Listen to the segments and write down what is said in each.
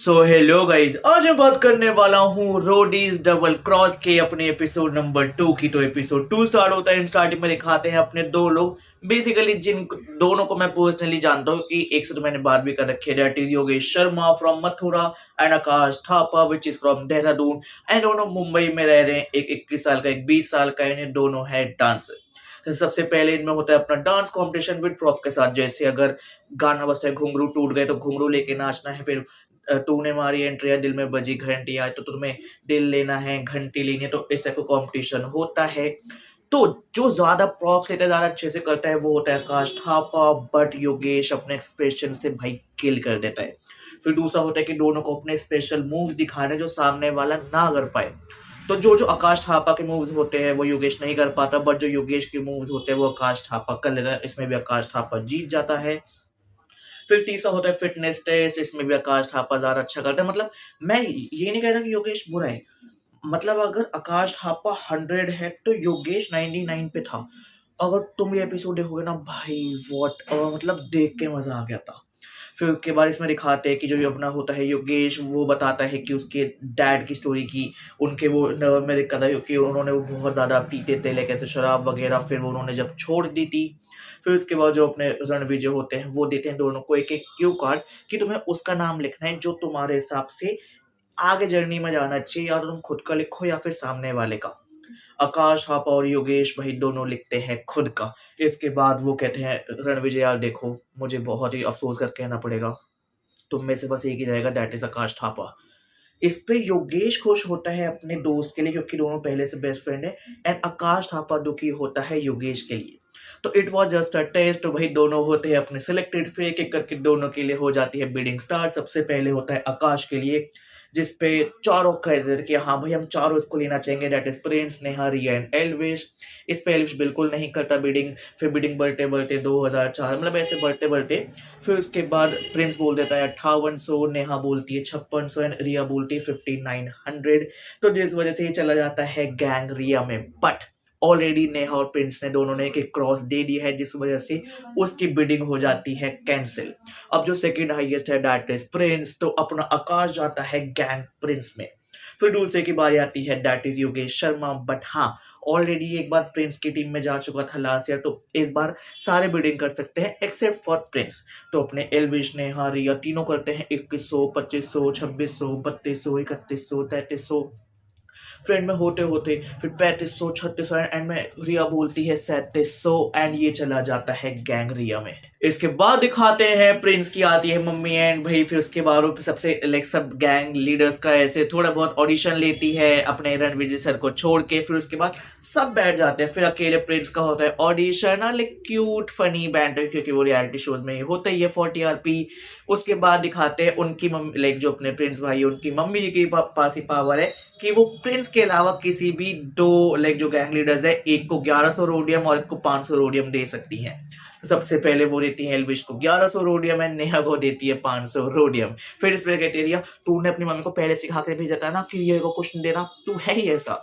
So hello guys, आज मैं बात करने वाला हूँ रोडीज डबल क्रॉस के अपने एपिसोड नंबर 2 की। तो एपिसोड 2 स्टार्ट होता है। स्टार्टिंग में दिखाते हैं अपने दो लोग, बेसिकली जिन दोनों को मैं पर्सनली जानता हूँ कि एक से तो मैंने बात भी कर रखी है। That is Yogesh Sharma from Mathura and Akash Thapa which is from Dehradun. And दोनों मुंबई में रह रहे हैं। एक 21 साल का, एक 20 साल का। इन्हें दोनों है डांसर। तो सबसे पहले इनमें होता है अपना डांस कॉम्पिटिशन विद प्रॉप के साथ। जैसे अगर गाना बजता है, घुंघरू टूट गए तो घुंघरू लेके नाचना है। फिर तूने मारी एंट्री या दिल में बजी घंटी, आज तो तुम्हें दिल लेना है, घंटी लेनी है। तो इस टाइप का कॉम्पिटिशन होता है। तो जो ज्यादा प्रॉप्स लेता है, ज्यादा अच्छे से करता है, वो होता है आकाश थापा। बट योगेश अपने एक्सप्रेशन से भाई किल कर देता है। फिर दूसरा होता है कि दोनों को अपने स्पेशल मूव्स दिखाने जो सामने वाला ना कर पाए। तो जो जो आकाश थापा के मूव्स होते हैं वो योगेश नहीं कर पाता, बट जो योगेश के मूव्स होते हैं वो आकाश थापा कर लेता है। इसमें भी आकाश थापा जीत जाता है। फिर तीसरा होता है फिटनेस टेस्ट। इसमें भी आकाश थापा ज्यादा अच्छा करता है। मतलब मैं ये नहीं कहता कि योगेश बुरा है। मतलब अगर आकाश थापा 100 है तो योगेश 99 पे था। अगर तुम ये एपिसोड देखोगे ना भाई, वॉट मतलब देख के मजा आ गया था। फिर उसके बाद इसमें दिखाते हैं कि जो ये अपना होता है योगेश, वो बताता है कि उसके डैड की स्टोरी की। उनके वो नर्व में दिक्कत है कि उन्होंने वो बहुत ज़्यादा पीते थे, लाइक ऐसे शराब वगैरह। फिर वो उन्होंने जब छोड़ दी थी, फिर उसके बाद जो अपने रणविजय होते हैं वो देते हैं दोनों को एक एक क्यू कार्ड कि तुम्हें उसका नाम लिखना है जो तुम्हारे हिसाब से आगे जर्नी में जाना चाहिए, या तो तुम खुद का लिखो या फिर सामने वाले का। आकाश थापा और योगेश भाई दोनों लिखते हैं खुद का। इसके बाद वो कहते हैं रणविजय यार देखो, मुझे बहुत ही अफसोस कर कहना पड़ेगा, तुम में से बस एक ही रहेगा, दैट इज आकाश थापा। इस पे योगेश खुश होता है अपने दोस्त के लिए, क्योंकि दोनों पहले से बेस्ट फ्रेंड है। एंड आकाश थापा दुखी होता है योगेश के लिए। तो it was just a test. तो भाई दोनों होते हैं अपने सिलेक्टेड। फिर एक एक करके दोनों के लिए हो जाती है बिडिंग स्टार्ट। सबसे पहले होता है आकाश के लिए, जिसपे चारों कह देते कि हाँ भाई हम चारों इसको लेना चाहेंगे। That is Prince, Neha, Riya and Elvish. इस पे एल्विश बिल्कुल नहीं करता बिडिंग। फिर बिडिंग बढ़ते बढ़ते 2004, मतलब ऐसे बढ़ते बढ़ते फिर उसके बाद प्रिंस बोल देता है 5800, नेहा बोलती है 5600 एंड रिया बोलती है 5900। तो जिस वजह से ये चला जाता है गैंग रिया में। बट ऑलरेडी नेहा और प्रिंस ने दोनों ने एक क्रॉस दे दिया है, जिस वजह से उसकी बिडिंग हो जाती है कैंसिल। अब जो सेकंड हाईएस्ट है दैट इज प्रिंस। तो अपना आकाश जाता है गैंग प्रिंस में। फिर दूसरे की बारी आती है that is Yogesh Sharma. But हाँ, ऑलरेडी एक बार प्रिंस की टीम में जा चुका था लास्ट ईयर, तो इस बार सारे बिडिंग कर सकते हैं एक्सेप्ट फॉर प्रिंस। तो अपने एल्विश, नेहा, रिया तीनों करते हैं 2100, 2500, 2600, 3200, 3100, 3300। फ्रेंड में होते होते फिर 3500, 3600 एंड में रिया बोलती है 3700 एंड ये चला जाता है गैंग रिया में। इसके बाद दिखाते हैं प्रिंस की आती है मम्मी एंड भाई फिर उसके बाद वो सबसे लाइक सब गैंग लीडर्स का ऐसे थोड़ा बहुत ऑडिशन लेती है अपने रणविजय सर को छोड़ के। फिर उसके बाद सब बैठ जाते हैं। फिर अकेले प्रिंस का होता है audition, like cute funny banter, क्योंकि वो रियलिटी शोज में होता ही है 40 RP। उसके बाद दिखाते हैं उनकी मम्मी, लाइक जो अपने प्रिंस भाई है उनकी मम्मी जी के पास ही पावर है कि वो प्रिंस के अलावा किसी भी दो लाइक जो गैंग लीडर्स है, एक को 1100 रोडियम और एक को 500 रोडियम दे सकती हैं। सबसे पहले वो देती है एल्विश को 1100 रोडियम एंड नेहा को देती है 500 रोडियम। फिर इस पर कहती है रिया, तूने अपनी मम्मी को पहले सिखा कर भेजा था ना कि रिया को कुछ नहीं देना, तू है ही ऐसा।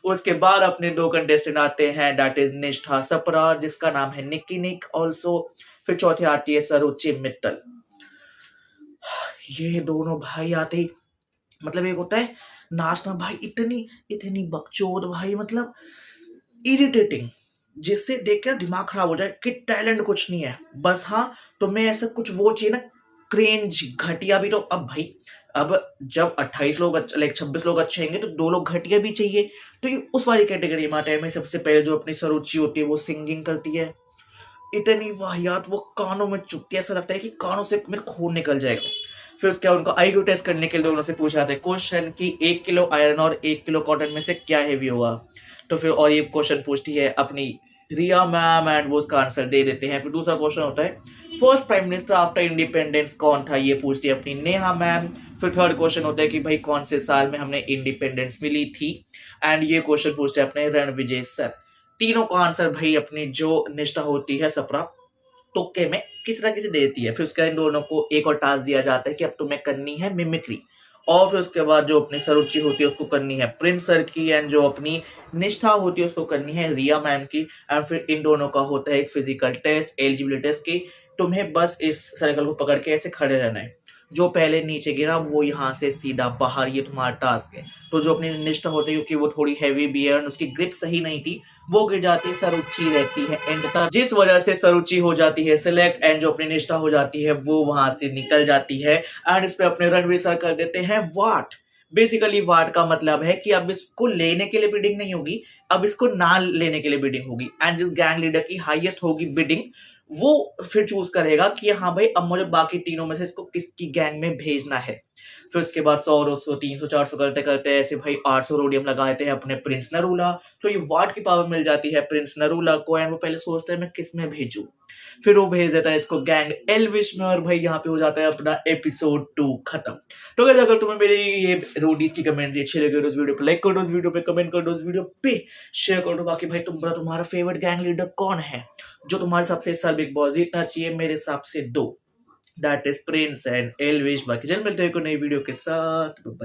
उसके बाद अपने दो कंटेस्टेंट आते हैं दैट इज निष्ठा सपरा, जिसका नाम है निकी निक ऑल्सो। फिर चौथे आती है सरुचि मित्तल। ये दोनों भाई आते ही मतलब एक होता है नाचना भाई, इतनी इतनी बकचोद भाई, मतलब इरिटेटिंग, जिससे देखकर दिमाग खराब हो जाए कि टैलेंट कुछ नहीं है, बस हाँ तुम्हें ऐसा कुछ वो चाहिए ना, क्रेंज घटिया भी। तो अब भाई अब जब 28 लोग लाइक 26 लोग अच्छे होंगे तो 2 लोग घटिया भी चाहिए। तो ये उस वाली कैटेगरी में आता है। मैं सबसे पहले जो अपनी सरुचि होती है वो सिंगिंग करती है, इतनी वाहियात, वो कानों में चुभती है, ऐसा लगता है कि कानों से मेरे खून निकल जाएगा। फिर उसके बाद उनको IQ टेस्ट करने के लिए उनसे पूछा जाता है क्वेश्चन कि 1 किलो आयरन और 1 किलो कॉटन में से क्या हेवी होगा। तो फिर और ये क्वेश्चन पूछती है अपनी रिया मैम एंड वो उसका आंसर दे देते हैं। फिर दूसरा क्वेश्चन होता है first prime minister after independence कौन था, ये पूछती है अपनी नेहा मैम। फिर थर्ड क्वेश्चन होता है कि भाई कौन से साल में हमने इंडिपेंडेंस मिली थी, एंड ये क्वेश्चन पूछते हैं अपने रणविजय सर। तीनों का आंसर भाई अपनी जो निष्ठा होती है सपरा तुक्के में किसी ना किसी देती है। फिर उसके इन दोनों को एक और टास्क दिया जाता है कि अब तुम्हें करनी है मिमिक्री। और फिर उसके बाद जो अपनी सरुचि होती है उसको करनी है प्रिंस सर की, एंड जो अपनी निष्ठा होती है उसको करनी है रिया मैम की। एंड फिर इन दोनों का होता है एक फिजिकल टेस्ट, एलिजिबिलिटी टेस्ट की, तुम्हें बस इस सर्कल को पकड़ के ऐसे खड़े रहना है। जो पहले नीचे गिरा वो यहाँ से सीधा बाहर, ये तुम्हारा टास्क है। तो जो अपनी निष्ठा होती है, क्योंकि वो थोड़ी हैवी भी है और उसकी ग्रिप सही नहीं थी, वो गिर जाती है, सरुचि रहती है एंड तक, जिस वजह से सरुचि हो जाती है सिलेक्ट एंड जो अपनी निष्ठा हो जाती है वो वहां से निकल जाती है। एंड इस पे अपने रणवीर सर कर देते हैं वाट। बेसिकली वाट का मतलब है कि अब इसको लेने के लिए बिडिंग नहीं होगी, अब इसको ना लेने के लिए बिडिंग होगी। एंड जिस गैंग लीडर की हाईएस्ट होगी बिडिंग, वो फिर चूज करेगा कि हाँ भाई अब मुझे बाकी तीनों में से इसको किसकी गैंग में भेजना है। फिर उसके बाद 100 200 300 400 करते करते ऐसे भाई 800 रोडियम लगाते हैं अपने प्रिंस नरूला। तो ये वाट की पावर मिल जाती है प्रिंस नरूला को एंड वो पहले सोचते हैं मैं किस में भेजूं, फिर वो भेज देता है इसको गैंग एल्विश में और भाई यहाँ पे हो जाता है अपना एपिसोड 2 खत्म। तो गाइस अगर तुम्हें मेरी ये रोडीज की कमेंट्री अच्छी लगी तो उस वीडियो पे लाइक कर दो, उस वीडियो पे कमेंट कर दो, उस वीडियो पे शेयर कर दो। बाकी भाई तुम्हारा फेवरेट गैंग लीडर कौन है जो तुम्हारे सबसे इस साल बिग बॉस जीतना चाहिए? मेरे हिसाब से 2, that is Prince and Elvish. बाकी जल्द मिलते हैं एक नई वीडियो के साथ। बाय।